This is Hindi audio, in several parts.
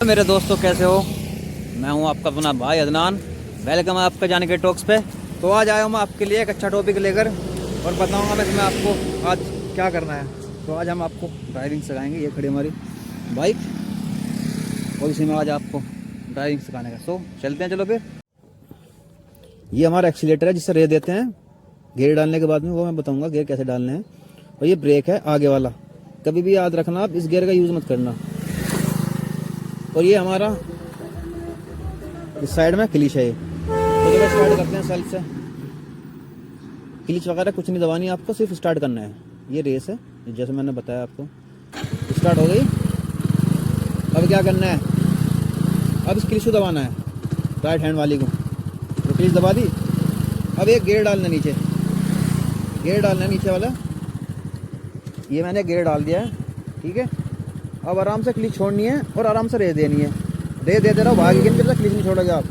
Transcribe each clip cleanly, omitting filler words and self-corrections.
मेरे दोस्तों कैसे हो। मैं हूं आपका अपना भाई अदनान। वेलकम है आपका जाने के टॉक्स पे। तो आज आया हूं मैं आपके लिए एक अच्छा टॉपिक लेकर और बताऊंगा मैं तुम्हें आपको आज क्या करना है। तो आज हम आपको ड्राइविंग सिखाएंगे। ये खड़ी हमारी बाइक और इसी में आज आपको ड्राइविंग सिखाने का। सो चलते हैं, चलो फिर। ये हमारा एक्सीलेटर है जिससे रेस देते हैं। गियर डालने के बाद में वो मैं बताऊँगा गियर कैसे डालने हैं। और ये ब्रेक है आगे वाला। कभी भी याद रखना आप इस गियर का यूज़ मत करना। और ये हमारा इस साइड में क्लिच है। तो जब स्टार्ट करते हैं सेल्फ से, क्लिच वगैरह कुछ नहीं दबानी है आपको, सिर्फ स्टार्ट करना है। ये रेस है जैसे मैंने बताया आपको। स्टार्ट हो गई। अब क्या करना है, अब इस क्लिच को दबाना है, राइट हैंड वाली को। तो क्लिच दबा दी। अब एक गियर डालना है नीचे, गियर डालना है नीचे वाला। ये मैंने गियर डाल दिया है, ठीक है। अब आराम से क्लिच छोड़नी है और आराम से रेस देनी है। रेस दे रहा हूँ, भागी के अंदर क्लिच नहीं छोड़ोगे आप।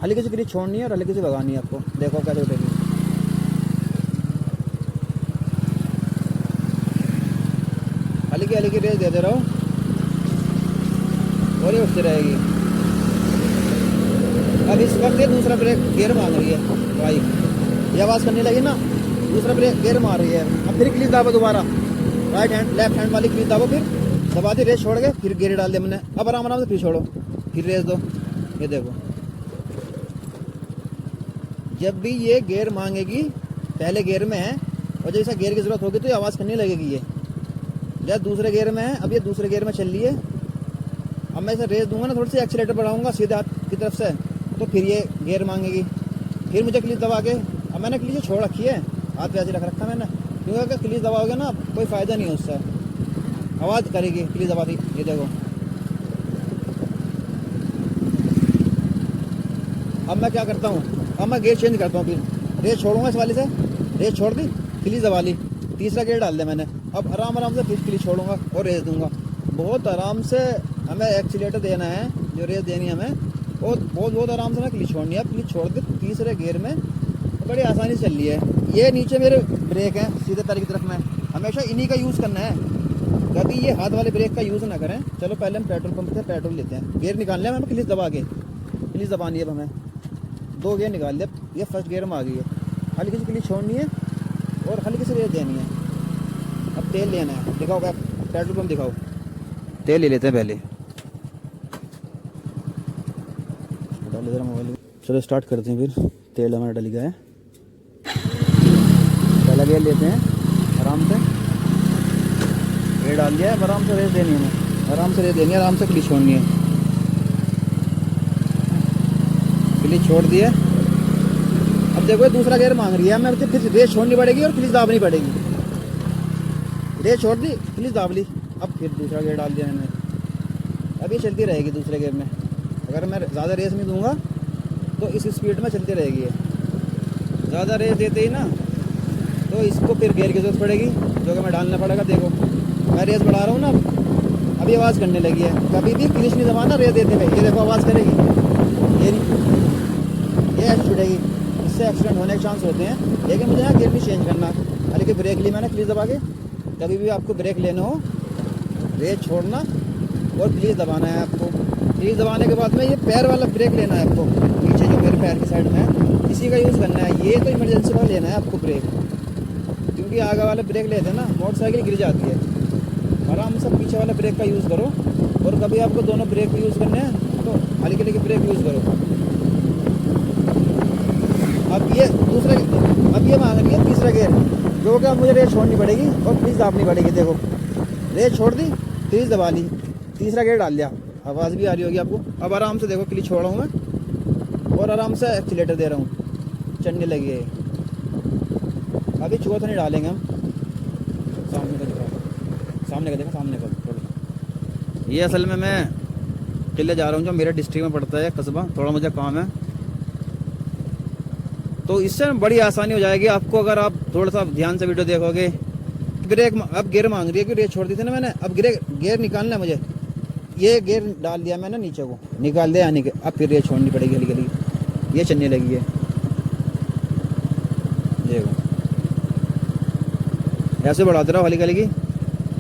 हल्की सी क्लिच छोड़नी है और हल्की सी भगानी है आपको। देखो कैसे उठेगी। हल्की हल्की रेस दे रहा हूँ और ये उठती रहेगी। अब इस वक्त ये दूसरा ब्रेक गियर मांग रही है बाइक। ये आवाज़ करने लगी ना, दूसरा ब्रेक गियर मार रही है। अब फिर क्लिच दाबो दोबारा, राइट हैंड लेफ्ट हैंड वाली क्लिच दाबो, फिर दबा दी, रेस छोड़ के फिर गियर डाल दिया मैंने। अब आराम आराम से फिर छोड़ो, फिर रेस दो। ये देखो, जब भी ये गियर मांगेगी पहले गियर में है और जब इसे गियर की जरूरत होगी तो ये आवाज़ करने लगेगी। ये जब दूसरे गियर में है, अब ये दूसरे गियर में चल रही है। अब मैं इसे रेस दूंगा ना, थोड़ी सी एक्सीलेटर बढ़ाऊंगा सीधे हाथ की तरफ से, तो फिर ये गियर मांगेगी। फिर मुझे क्लीच दबा के, अब मैंने क्लीच छोड़ रखी है, हाथ पे ऐसे रख रखा मैंने, क्योंकि अगर क्लीच दबाओगे ना कोई फ़ायदा नहीं है उससे, आवाज़ करेगी क्लीच दबा दी। ये देखो, अब मैं क्या करता हूँ, अब मैं गियर चेंज करता हूँ। फिर रेस छोड़ूंगा इस वाले से, रेस छोड़ दी, क्लीच दबा ली, तीसरा गियर डाल दिया मैंने। अब आराम आराम से फिर क्लीच छोड़ूंगा और रेस दूंगा। बहुत आराम से हमें एक्सीलेटर देना है, जो रेस देनी है हमें, और बहुत आराम से ना क्लीच छोड़नी है। क्लीच छोड़ दी तीसरे गियर में, तो बड़ी आसानी से चल रही है। ये नीचे मेरे ब्रेक हैं सीधे तार की तरफ में, हमेशा इन्हीं का यूज़ करना है, कभी ये हाथ वाले ब्रेक का यूज़ ना करें। चलो पहले हम पेट्रोल पंप से पेट्रोल लेते हैं, गियर निकालने हैं हमें, क्लीच दबा के, क्लीच दबानी है। अब हमें 2 गियर निकाल लिया, ये फर्स्ट गियर में आ गई है। हल्की सी क्लीच छोड़नी है और हल्की सी रेस देनी है। अब तेल लेना है, दिखाओ पेट्रोल पंप दिखाओ। तेल ले लेते हैं पहले, डाल इधर मोबाइल। चलो स्टार्ट करते हैं फिर। तेल हमारा डल गया है, पहला गियर लेते हैं आराम से। ये डाल दिया है, आराम से रेस देनी है हमें, आराम से रेस देनी है, आराम से क्लीच छोड़नी है। क्लीच छोड़ दिए। अब देखो दूसरा गियर मांग रही है हमें, फिर रेस छोड़नी पड़ेगी और क्लीच दाबनी पड़ेगी। रेस छोड़ दी, क्लीच दाब ली, अब फिर दूसरा गियर डाल दिया मैंने। अब ये चलती रहेगी दूसरे गियर में। अगर मैं ज़्यादा रेस नहीं दूंगा तो इस स्पीड में चलती रहेगी ये। ज़्यादा रेस देते ही ना तो इसको फिर गियर की जरूरत पड़ेगी, जो कि मैं डालना पड़ेगा। देखो मैं रेस बढ़ा रहा हूँ ना, अभी आवाज़ करने लगी है। कभी भी क्लीच नहीं दबाना रेस देते हुए। ये देखो आवाज़ करेगी, ये ऐसे छुटेगी, इससे एक्सीडेंट होने के चांस होते हैं। लेकिन मुझे यहाँ गियर नहीं चेंज करना, हालांकि ब्रेक ली मैंने क्लीच दबा के। कभी भी आपको ब्रेक लेना हो, रेस छोड़ना और क्लीच दबाना है आपको। क्लीच दबाने के बाद में ये पैर वाला ब्रेक लेना है आपको, नीचे जो मेरे पैर की साइड में है, इसी का यूज़ करना है। ये तो इमरजेंसी में लेना है आपको ब्रेक, क्योंकि आगे वाले ब्रेक लेते हैं ना मोटरसाइकिल गिर जाती है। आराम से पीछे वाले ब्रेक का यूज़ करो। और कभी आपको दोनों ब्रेक भी यूज़ करने हैं तो हल्की हल्की ब्रेक यूज़ करो। अब ये मांग रही है तीसरा गियर, जो कि अब मुझे रेस छोड़नी पड़ेगी और क्लीच दाबनी पड़ेगी। देखो रेस छोड़ दी, क्लीच दबा ली, तीसरा गियर डाल दिया, आवाज़ भी आ रही होगी आपको। अब आराम से देखो क्लीच छोड़ा हूँ मैं और आराम से एक्सीलेटर दे रहा हूँ, चलने लगी है। अभी चौथा नहीं डालेंगे हम, सामने का दिखा, सामने का देखा, सामने का। ये असल में मैं किले जा रहा हूँ, जो मेरे डिस्ट्रिक्ट में पड़ता है कस्बा, थोड़ा मुझे काम है, तो इससे बड़ी आसानी हो जाएगी आपको अगर आप थोड़ा सा ध्यान से वीडियो देखोगे। ब्रेक अब गियर मांग रही है कि रेस छोड़ दी थी ना मैंने, अब गियर निकालना है मुझे। ये गियर डाल दिया मैंने, नीचे को निकाल दिया, यानी कि अब फिर रेस छोड़नी पड़ेगी हल्की हल्की। ये चलने लगी है, देखो ऐसे बढ़ाते रहो हल्की हल्की।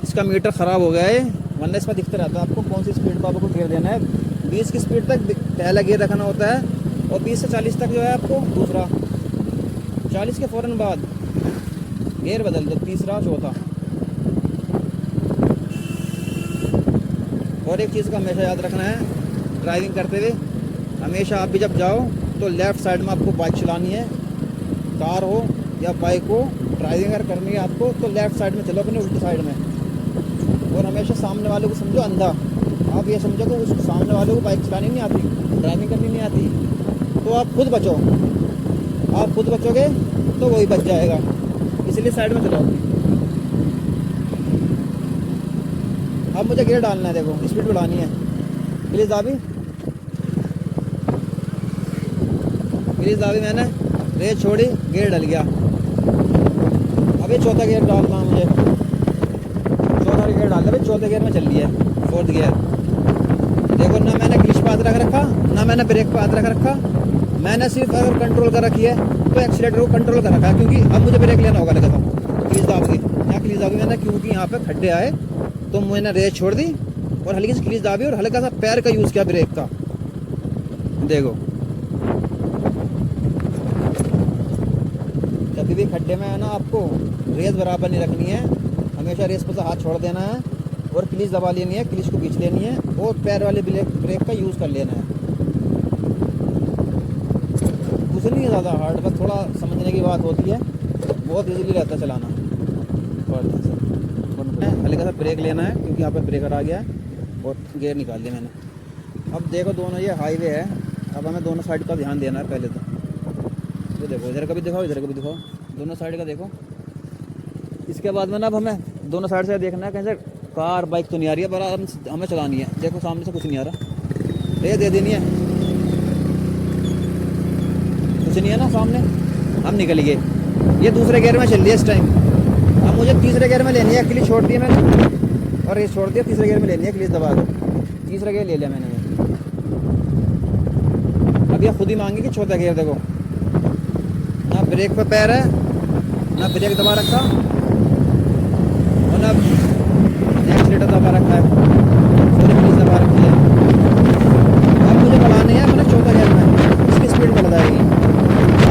इसका मीटर ख़राब हो गया है, वरना इसमें दिखता रहता है आपको कौन सी स्पीड पर आपको गियर देना है। 20 की स्पीड तक पहला गियर रखना होता है, और 20 से 40 तक जो है आपको दूसरा, 40 के फ़ौरन बाद गियर बदल दो, तीसरा, चौथा। और एक चीज़ का हमेशा याद रखना है, ड्राइविंग करते हुए हमेशा आप भी जब जाओ तो लेफ़्ट साइड में आपको बाइक चलानी है, कार हो या बाइक हो, ड्राइविंग अगर करनी है आपको तो लेफ़्ट साइड में चलो, अपने उल्टी साइड में। और हमेशा सामने वाले को समझो अंधा, आप ये समझो कि उस सामने वाले को बाइक चलानी नहीं आती, ड्राइविंग करनी नहीं आती, तो आप खुद बचो। आप खुद बचोगे तो वही बच जाएगा, इसलिए साइड में चलाओ। अब मुझे गियर डालना है, देखो स्पीड बढ़ानी है। प्लीज़ दाबी मैंने, रेस छोड़ी, गियर डल गया। अभी चौथा गियर डालना है मुझे, चौथा गियर डाल दिया, चौथे गियर में चल रही है, 4th गियर। देखो ना मैंने क्लच पे हाथ रख रखा, ना मैंने ब्रेक पे हाथ रख रखा, मैंने सिर्फ अगर कंट्रोल कर रखी है तो एक्सीलेटर को कंट्रोल कर रखा है, क्योंकि अब मुझे ब्रेक लेना होगा। लगा था क्लीज दाब दी, यहाँ क्लीज दाबी मैंने, क्योंकि यहाँ पे खड्डे आए तो मैंने रेस छोड़ दी और हल्की सी क्लीज दाबी और हल्का सा पैर का यूज़ किया ब्रेक का। देखो कभी भी खड्डे में है ना, आपको रेस बराबर नहीं रखनी है, हमेशा रेस पर से हाथ छोड़ देना है और क्लीच दबा लेनी है, क्लीच को खींच लेनी है और पैर वाले ब्रेक का यूज़ कर लेना है। कुछ नहीं है ज़्यादा हार्ड, बस थोड़ा समझने की बात होती है, बहुत इजीली रहता है चलाना। हल्का सा ब्रेक लेना है, क्योंकि यहाँ पर ब्रेकर आ गया है और गियर निकाल दिया मैंने। अब देखो दोनों ये हाईवे है, अब हमें दोनों साइड का ध्यान देना है पहले तो। ये देखो इधर का भी दिखाओ, इधर का भी दिखाओ, दोनों साइड का देखो। इसके बाद में ना अब हमें दोनों साइड से देखना है, कहीं से कार बाइक तो नहीं आ रही है, बराबर हमें चलानी है। देखो सामने से कुछ नहीं आ रहा, ये दे देनी है, कुछ नहीं है ना सामने, हम निकल गए। ये दूसरे गियर में चल रही है इस टाइम, अब मुझे तीसरे गियर में लेनी है, क्लीच छोड़ दी मैंने और ये छोड़ दिया, तीसरे गियर में लेनी है, क्लीच दबा दो, तीसरा गियर ले लिया मैंने। अब ये खुद ही मांगी कि चौथा गियर। देखो ना ब्रेक पे पैर है, ना ब्रेक दबा रखा और ना एक्सीलेटर दबा रखा है, पूरी क्लीच दबा रखी है। अब मुझे बढ़ानी है मैंने चौथा गियर में, इसकी स्पीड बढ़ जाएगी।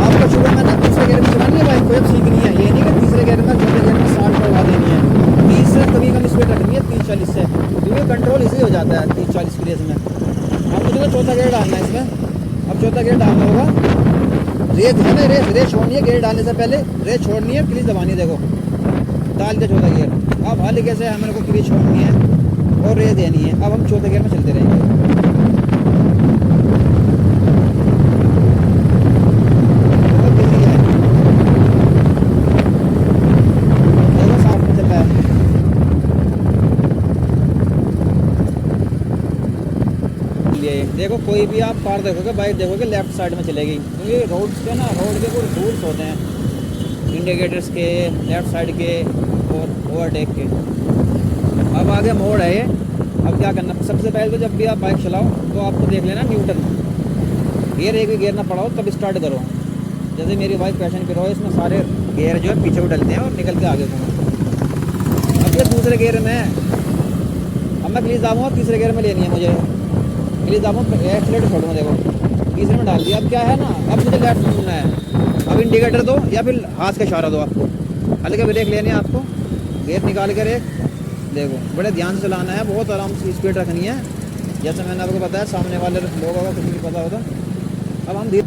आपको शुरू में ना दूसरे गियर में चलानी है बाइक को, जब सीखनी है, ये नहीं कि तीसरे गियर में चौथे गियर में 60 बढ़वा देनी है, 30 से कभी कम स्पीड रखनी है, 30-40 से, क्योंकि कंट्रोल इसी हो जाता है 30-40 की रेस में। अब मुझे तो चौथा गियर डालना है इसमें, अब चौथा गियर डालना होगा। रेस है ना, रेस छोड़नी है, गियर डालने से पहले रेस छोड़नी है, क्लीच दबानी है। देखो डाल दिया चौथा गियर, अब हल्के से हमें को क्लीच छोड़नी है और रेस देनी है। अब हम चौथे गियर में चलते रहेंगे। देखो कोई भी आप कार देखोगे, बाइक देखोगे, लेफ्ट साइड में चलेगी, क्योंकि रोड्स के ना, रोड के कुछ रूल्स होते हैं, इंडिकेटर्स के, लेफ्ट साइड के और ओवरटेक के। अब आगे मोड़ है ये, अब क्या करना, सबसे पहले तो जब भी आप बाइक चलाओ तो आपको देख लेना न्यूटन, गियर एक भी गियर ना पड़ाओ तब स्टार्ट करो। जैसे मेरी बाइक पैशन प्रो है, इसमें सारे गियर जो है पीछे को डलते हैं और निकल के आगे घूमो। अब ये दूसरे गियर में, अब मैं क्लीच दाबूंगा, तीसरे गियर में लेनी है मुझे, प्लीज़ आप एक्सीलेटर छोड़ूंगा। देखो तीसरे में डाल दिया। अब क्या है ना, अब मुझे लेफ्ट घूमना है, अब इंडिकेटर दो या फिर हाथ का इशारा दो, आपको हल्के ब्रेक लेने हैं, आपको गियर निकाल कर एक देखो, बड़े ध्यान से चलाना है, बहुत आराम से स्पीड रखनी है, जैसे मैंने आपको बताया। सामने वाले लोगों का कुछ नहीं पता होता। अब हम धीरे